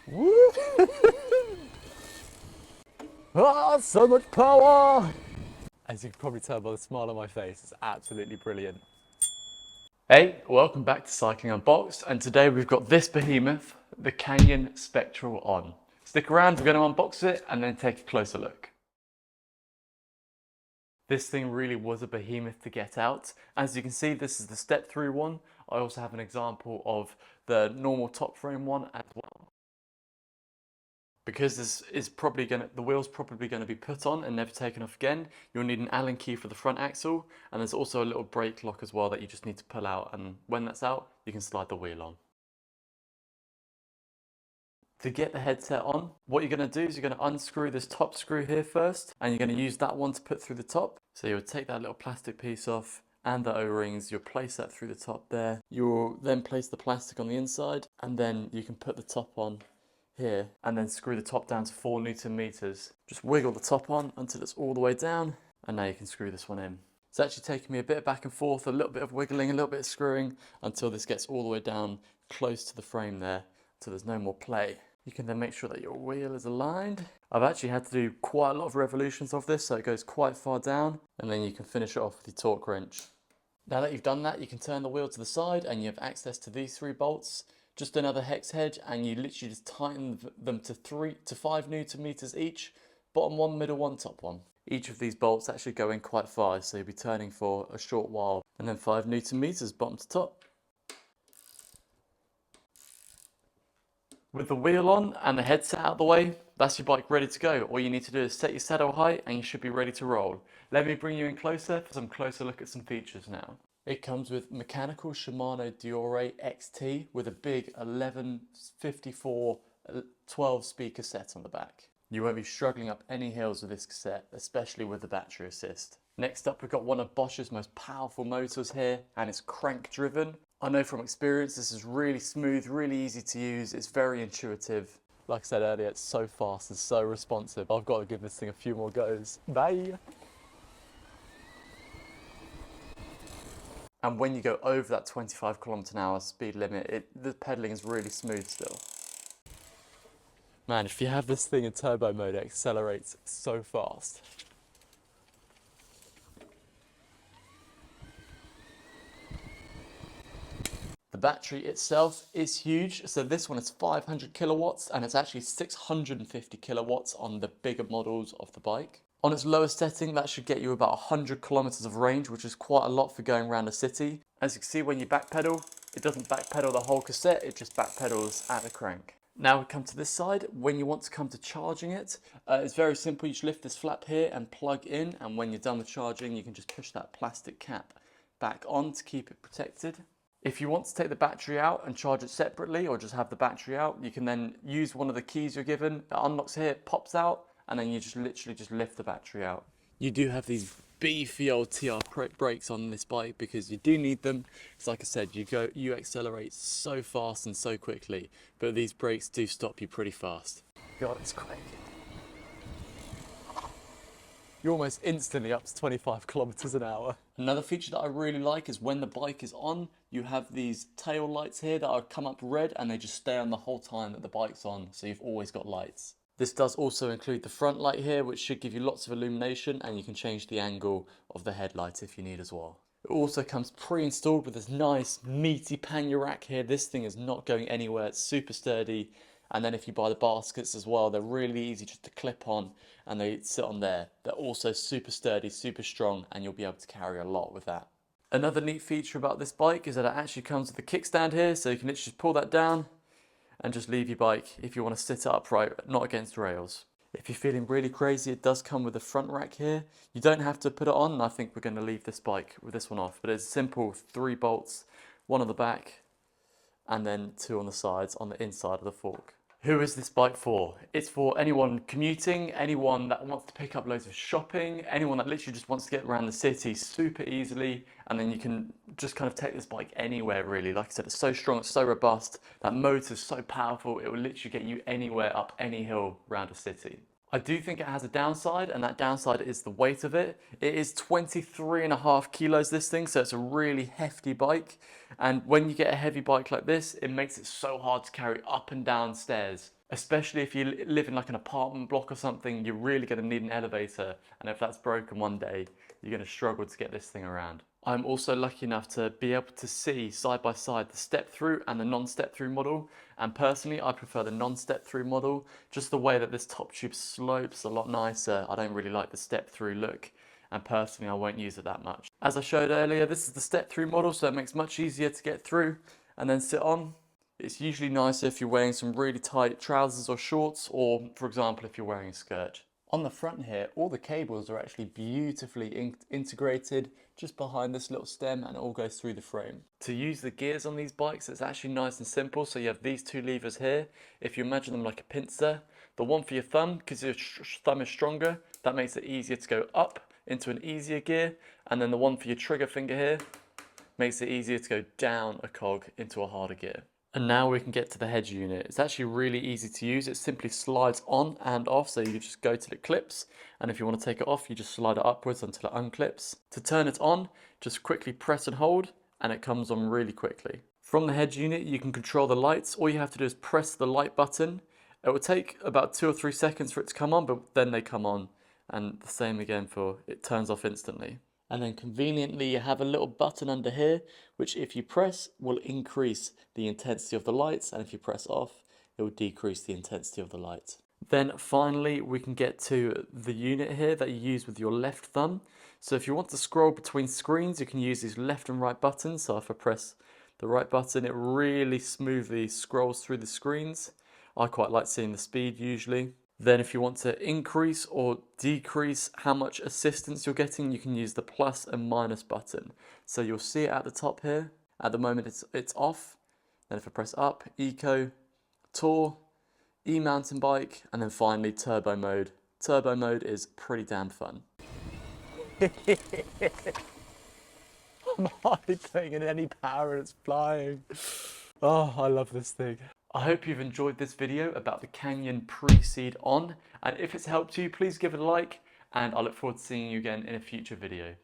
Woo! Ah, so much power! As you can probably tell by the smile on my face, it's absolutely brilliant. Hey, welcome back to Cycling Unboxed, and today we've got this behemoth, the Canyon Spectral On. Stick around, we're going to unbox it and then take a closer look. This thing really was a behemoth to get out. As you can see, this is the step through one. I also have an example of the normal top frame one as well. Because this is the wheel's probably going to be put on and never taken off again, you'll need an Allen key for the front axle, and there's also a little brake lock as well that you just need to pull out, and when that's out, you can slide the wheel on. To get the headset on, what you're going to do is you're going to unscrew this top screw here first, and you're going to use that one to put through the top. So you'll take that little plastic piece off and the O-rings, you'll place that through the top there. You'll then place the plastic on the inside, and then you can put the top on here and then screw the top down to 4 Newton meters. Just wiggle the top on until it's all the way down, and now you can screw this one in. It's actually taking me a bit of back and forth, a little bit of wiggling, a little bit of screwing until this gets all the way down close to the frame there, so there's no more play. You can then make sure that your wheel is aligned. I've actually had to do quite a lot of revolutions of this, so it goes quite far down, and then you can finish it off with your torque wrench. Now that you've done that, you can turn the wheel to the side and you have access to these 3 bolts. Just another hex head, and you literally just tighten them to 3 to 5 Newton meters each, bottom one, middle one, top one. Each of these bolts actually go in quite far, so you'll be turning for a short while, and then 5 Newton meters bottom to top. With the wheel on and the headset out of the way, that's your bike ready to go. All you need to do is set your saddle height and you should be ready to roll. Let me bring you in closer for some closer look at some features now. It comes with mechanical Shimano Diore XT with a big 1154 12 speaker set on the back. You won't be struggling up any hills with this cassette, especially with the battery assist. Next up, we've got one of Bosch's most powerful motors here, and it's crank driven. I know from experience this is really smooth, really easy to use, it's very intuitive. Like I said earlier, it's so fast and so responsive. I've got to give this thing a few more goes. Bye! And when you go over that 25 km/h speed limit, the pedaling is really smooth still. Man, if you have this thing in turbo mode, it accelerates so fast. The battery itself is huge, so this one is 500 kilowatts and it's actually 650 kilowatts on the bigger models of the bike. On its lowest setting, that should get you about 100 kilometers of range, which is quite a lot for going around a city. As you can see, when you backpedal, it doesn't backpedal the whole cassette, it just backpedals at the crank. Now we come to this side. When you want to come to charging it, it's very simple. You just lift this flap here and plug in, and when you're done with charging, you can just push that plastic cap back on to keep it protected. If you want to take the battery out and charge it separately, or just have the battery out, you can then use one of the keys you're given. It unlocks here, it pops out, and then you just literally just lift the battery out. You do have these beefy old TR brakes on this bike because you do need them. Because like I said, you accelerate so fast and so quickly, but these brakes do stop you pretty fast. God, it's quick. You're almost instantly up to 25 kilometers an hour. Another feature that I really like is when the bike is on, you have these tail lights here that come up red and they just stay on the whole time that the bike's on, so you've always got lights. This does also include the front light here, which should give you lots of illumination, and you can change the angle of the headlight if you need as well. It also comes pre-installed with this nice meaty pannier rack here. This thing is not going anywhere, it's super sturdy. And then if you buy the baskets as well, they're really easy just to clip on and they sit on there. They're also super sturdy, super strong, and you'll be able to carry a lot with that. Another neat feature about this bike is that it actually comes with a kickstand here, so you can literally just pull that down and just leave your bike if you want to sit upright, not against rails. If you're feeling really crazy, it does come with a front rack here. You don't have to put it on, and I think we're going to leave this bike with this one off, but it's simple 3 bolts, 1 on the back and then 2 on the sides on the inside of the fork. Who is this bike for? It's for anyone commuting, anyone that wants to pick up loads of shopping, anyone that literally just wants to get around the city super easily, and then you can just kind of take this bike anywhere really. Like I said, it's so strong, it's so robust, that motor is so powerful, it will literally get you anywhere up any hill around a city. I do think it has a downside, and that downside is the weight of it. It is 23.5 kilos, this thing, so it's a really hefty bike. And when you get a heavy bike like this, it makes it so hard to carry up and down stairs. Especially if you live in like an apartment block or something, you're really going to need an elevator. And if that's broken one day, you're going to struggle to get this thing around. I'm also lucky enough to be able to see side by side the step through and the non-step through model. And personally, I prefer the non-step through model. Just the way that this top tube slopes a lot nicer. I don't really like the step through look. And personally, I won't use it that much. As I showed earlier, this is the step through model, so it makes it much easier to get through and then sit on. It's usually nicer if you're wearing some really tight trousers or shorts, or for example, if you're wearing a skirt. On the front here, all the cables are actually beautifully integrated just behind this little stem, and it all goes through the frame. To use the gears on these bikes, it's actually nice and simple. So you have these two levers here. If you imagine them like a pincer, the one for your thumb, because your thumb is stronger, that makes it easier to go up into an easier gear. And then the one for your trigger finger here makes it easier to go down a cog into a harder gear. And now we can get to the head unit. It's actually really easy to use. It simply slides on and off, so you just go till it clips. And if you want to take it off, you just slide it upwards until it unclips. To turn it on, just quickly press and hold, and it comes on really quickly. From the head unit, you can control the lights. All you have to do is press the light button. It will take about 2 or 3 seconds for it to come on, but then they come on. And the same again for it turns off instantly. And then conveniently you have a little button under here, which if you press will increase the intensity of the lights, and if you press off, it will decrease the intensity of the light. Then finally we can get to the unit here that you use with your left thumb. So if you want to scroll between screens, you can use these left and right buttons. So if I press the right button, it really smoothly scrolls through the screens. I quite like seeing the speed usually. Then if you want to increase or decrease how much assistance you're getting, you can use the plus and minus button. So you'll see it at the top here. At the moment it's off. Then if I press up, Eco, Tour, E-mountain bike, and then finally Turbo mode. Turbo mode is pretty damn fun. I'm hardly putting in any power and it's flying. Oh, I love this thing. I hope you've enjoyed this video about the Canyon Precede ON, and if it's helped you, please give it a like, and I look forward to seeing you again in a future video.